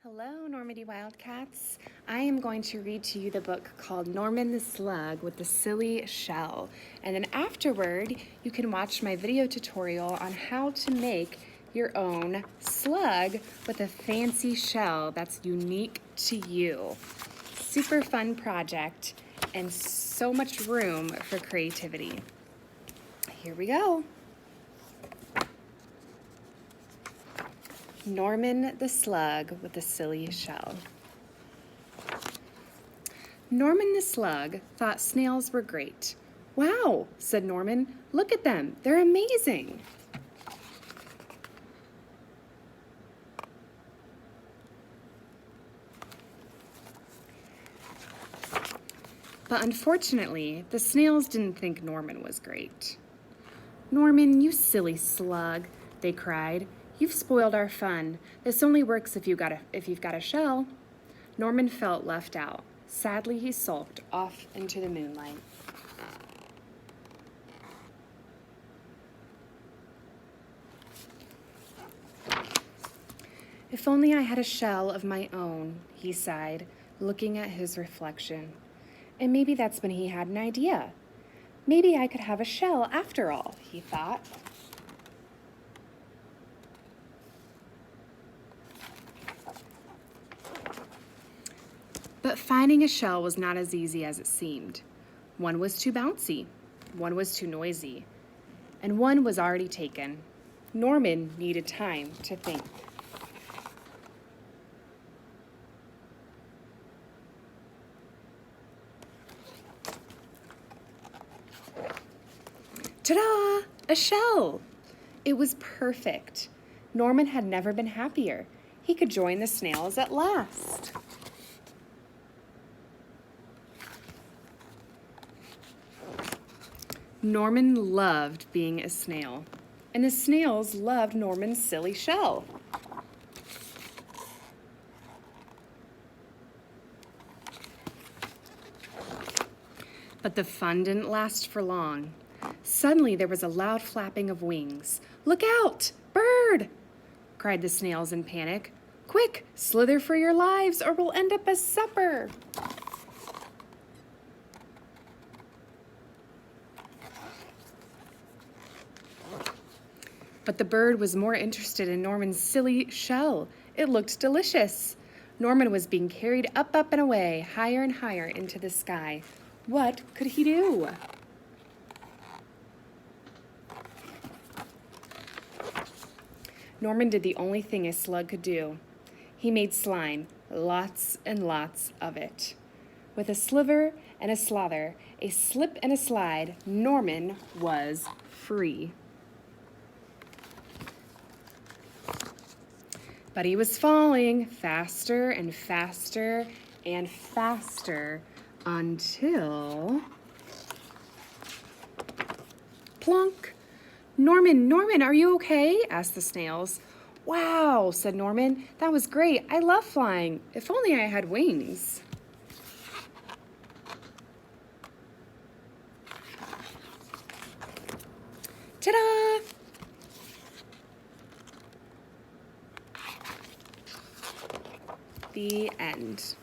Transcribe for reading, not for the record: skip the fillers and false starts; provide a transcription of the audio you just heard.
Hello, Normandy Wildcats. I am going to read to you the book called Norman the Slug with the Silly Shell. And then afterward, you can watch my video tutorial on how to make your own slug with a fancy shell that's unique to you. Super fun project and so much room for creativity. Here we go. Norman the Slug with the Silly Shell. Norman the Slug thought snails were great. "Wow," said Norman, "look at them, they're amazing." But unfortunately, the snails didn't think Norman was great. "Norman, you silly slug," they cried. "You've spoiled our fun. This only works if you've got a shell." Norman felt left out. Sadly, he sulked off into the moonlight. "If only I had a shell of my own," he sighed, looking at his reflection. And maybe that's when he had an idea. "Maybe I could have a shell after all," he thought. But finding a shell was not as easy as it seemed. One was too bouncy, one was too noisy, and one was already taken. Norman needed time to think. Ta-da! A shell! It was perfect. Norman had never been happier. He could join the snails at last. Norman loved being a snail, and the snails loved Norman's silly shell. But the fun didn't last for long. Suddenly there was a loud flapping of wings. "Look out! Bird!" cried the snails in panic. "Quick, slither for your lives or we'll end up as supper!" But the bird was more interested in Norman's silly shell. It looked delicious. Norman was being carried up, and away, higher and higher into the sky. What could he do? Norman did the only thing a slug could do. He made slime, lots and lots of it. With a sliver and a slather, a slip and a slide, Norman was free. But he was falling faster and faster and faster until... plunk! Norman, are you okay?" asked the snails. "Wow," said Norman, "that was great. I love flying. If only I had wings." Ta-da! The end.